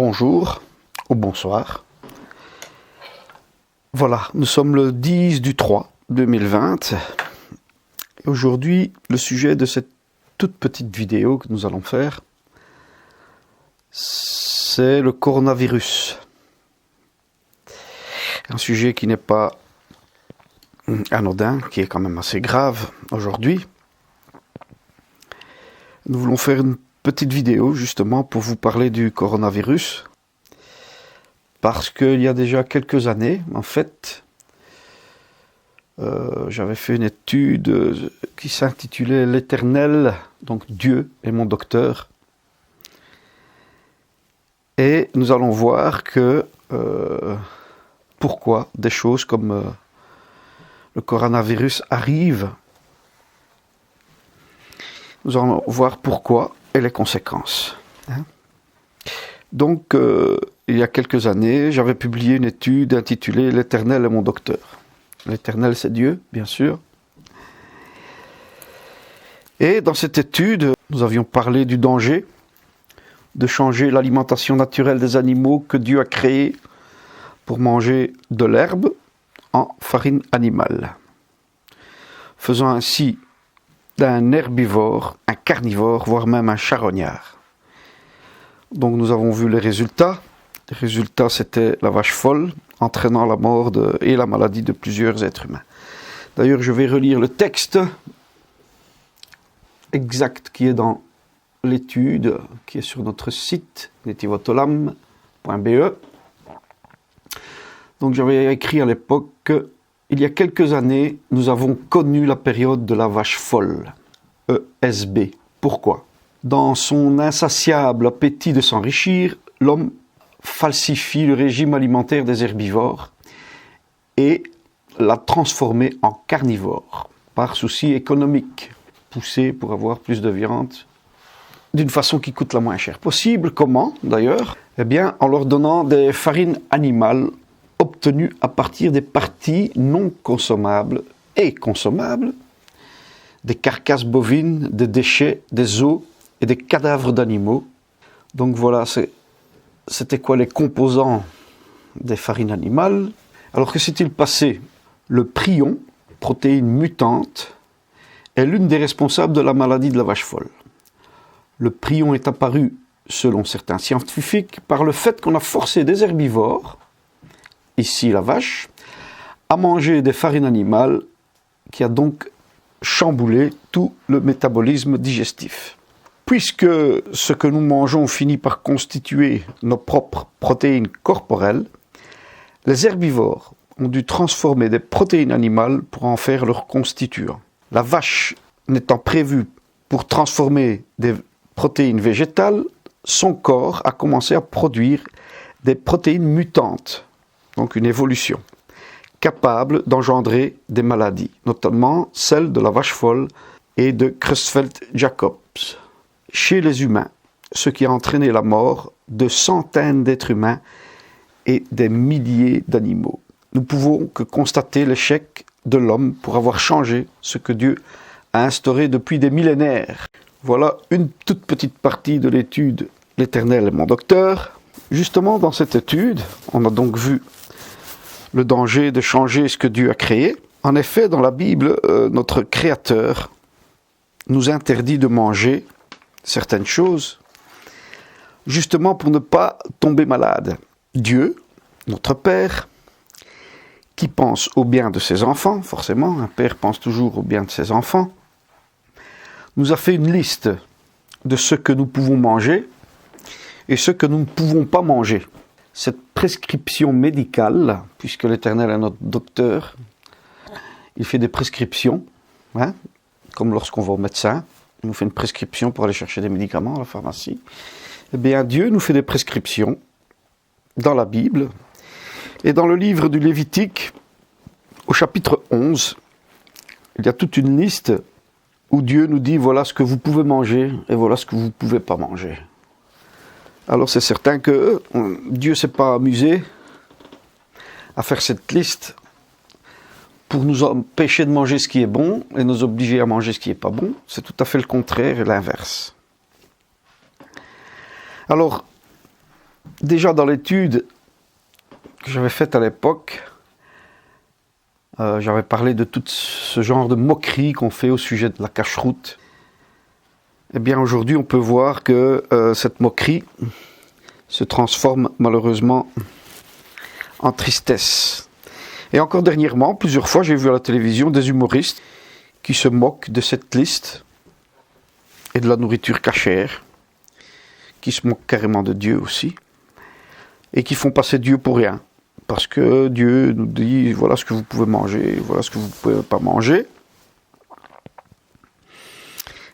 bonjour ou bonsoir. Voilà, nous sommes le 10 du 3 2020. Et aujourd'hui, le sujet de cette toute petite vidéo que nous allons faire, c'est le coronavirus. Un sujet qui n'est pas anodin, qui est quand même assez grave aujourd'hui. Nous voulons faire une petite vidéo justement pour vous parler du coronavirus. Parce qu'il y a déjà quelques années, en fait, j'avais fait une étude qui s'intitulait l'Éternel, donc Dieu est mon docteur. Et nous allons voir que pourquoi des choses comme le coronavirus arrivent. Nous allons voir pourquoi et les conséquences. Donc, il y a quelques années, j'avais publié une étude intitulée « L'Éternel est mon docteur ». L'Éternel, c'est Dieu, bien sûr. Et dans cette étude, nous avions parlé du danger de changer l'alimentation naturelle des animaux que Dieu a créée pour manger de l'herbe en farine animale, faisant ainsi d'un herbivore un carnivore, voire même un charognard. Donc nous avons vu les résultats. Les résultats, c'était la vache folle, entraînant la mort et la maladie de plusieurs êtres humains. D'ailleurs, je vais relire le texte exact qui est dans l'étude, qui est sur notre site, netivotolam.be. Donc j'avais écrit à l'époque que, il y a quelques années, nous avons connu la période de la vache folle, ESB. Pourquoi ? Dans son insatiable appétit de s'enrichir, l'homme falsifie le régime alimentaire des herbivores et l'a transformé en carnivore, par souci économique, poussé pour avoir plus de viande, d'une façon qui coûte la moins chère possible. Comment, d'ailleurs ? Eh bien, en leur donnant des farines animales obtenues à partir des parties non consommables et consommables, des carcasses bovines, des déchets, des os et des cadavres d'animaux. Donc voilà, c'était quoi les composants des farines animales? Alors que s'est-il passé? Le prion, protéine mutante, est l'une des responsables de la maladie de la vache folle. Le prion est apparu, selon certains scientifiques, par le fait qu'on a forcé des herbivores, ici la vache, à manger des farines animales, qui a donc chamboulé tout le métabolisme digestif. Puisque ce que nous mangeons finit par constituer nos propres protéines corporelles, les herbivores ont dû transformer des protéines animales pour en faire leurs constituants. La vache n'étant prévue pour transformer des protéines végétales, son corps a commencé à produire des protéines mutantes, donc une évolution, capable d'engendrer des maladies, notamment celle de la vache folle et de Creutzfeldt-Jacobs. Chez les humains, ce qui a entraîné la mort de centaines d'êtres humains et des milliers d'animaux. Nous pouvons que constater l'échec de l'homme pour avoir changé ce que Dieu a instauré depuis des millénaires. Voilà une toute petite partie de l'étude « L'Éternel est mon docteur ». Justement, dans cette étude, on a donc vu le danger de changer ce que Dieu a créé. En effet, dans la Bible, notre Créateur nous interdit de manger certaines choses, justement pour ne pas tomber malade. Dieu, notre Père, qui pense au bien de ses enfants, forcément, un père pense toujours au bien de ses enfants, nous a fait une liste de ce que nous pouvons manger et ce que nous ne pouvons pas manger. Cette prescription médicale, puisque l'Éternel est notre docteur, il fait des prescriptions, comme lorsqu'on va au médecin, il nous fait une prescription pour aller chercher des médicaments à la pharmacie. Eh bien, Dieu nous fait des prescriptions dans la Bible. Et dans le livre du Lévitique, au chapitre 11, il y a toute une liste où Dieu nous dit « Voilà ce que vous pouvez manger et voilà ce que vous ne pouvez pas manger ». Alors c'est certain que Dieu ne s'est pas amusé à faire cette liste pour nous empêcher de manger ce qui est bon et nous obliger à manger ce qui n'est pas bon. C'est tout à fait le contraire et l'inverse. Alors, Déjà dans l'étude que j'avais faite à l'époque, j'avais parlé de tout ce genre de moquerie qu'on fait au sujet de la cache-route. Eh bien aujourd'hui on peut voir que cette moquerie se transforme malheureusement en tristesse. Et encore dernièrement, plusieurs fois, j'ai vu à la télévision des humoristes qui se moquent de cette liste et de la nourriture cachère, qui se moquent carrément de Dieu aussi, et qui font passer Dieu pour rien. Parce que Dieu nous dit, voilà ce que vous pouvez manger, voilà ce que vous ne pouvez pas manger.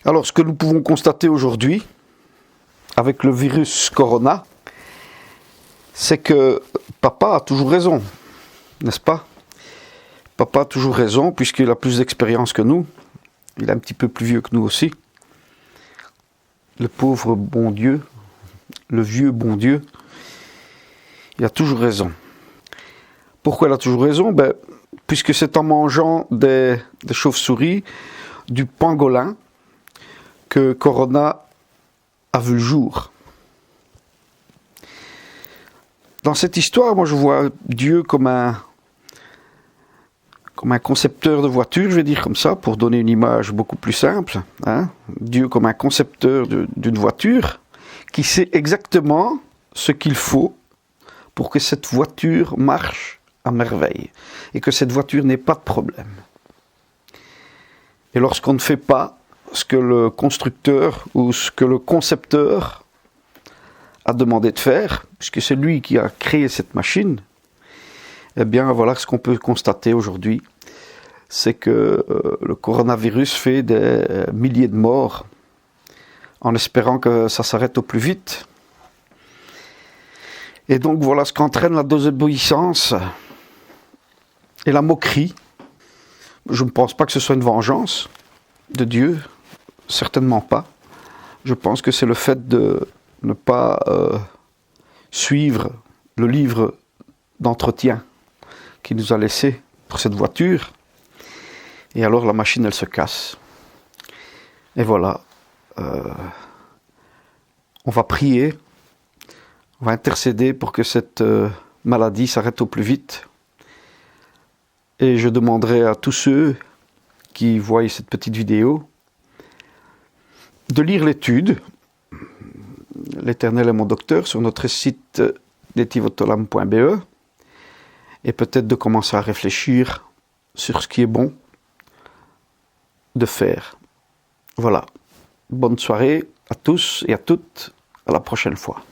Alors, ce que nous pouvons constater aujourd'hui, avec le virus Corona, c'est que papa a toujours raison, n'est-ce pas? Papa a toujours raison, puisqu'il a plus d'expérience que nous. Il est un petit peu plus vieux que nous aussi. Le pauvre bon Dieu, le vieux bon Dieu, il a toujours raison. Pourquoi il a toujours raison? Puisque c'est en mangeant des chauves-souris, du pangolin, que Corona a vu le jour. Dans cette histoire, moi je vois Dieu comme un concepteur de voiture, je vais dire comme ça, pour donner une image beaucoup plus simple. Hein? Dieu comme un concepteur d'une voiture qui sait exactement ce qu'il faut pour que cette voiture marche à merveille et que cette voiture n'ait pas de problème. Et lorsqu'on ne fait pas ce que le constructeur ou ce que le concepteur a demandé de faire, puisque c'est lui qui a créé cette machine, eh bien voilà ce qu'on peut constater aujourd'hui, c'est que le coronavirus fait des milliers de morts, en espérant que ça s'arrête au plus vite. Et donc voilà ce qu'entraîne la désobéissance et la moquerie. Je ne pense pas que ce soit une vengeance de Dieu, certainement pas. Je pense que c'est le fait de ne pas suivre le livre d'entretien qu'il nous a laissé pour cette voiture. Et alors la machine, elle se casse. Et voilà. On va prier, on va intercéder pour que cette maladie s'arrête au plus vite. Et je demanderai à tous ceux qui voient cette petite vidéo de lire l'étude L'Éternel est mon docteur sur notre site netivotolam.be et peut-être de commencer à réfléchir sur ce qui est bon de faire. Voilà. Bonne soirée à tous et à toutes. À la prochaine fois.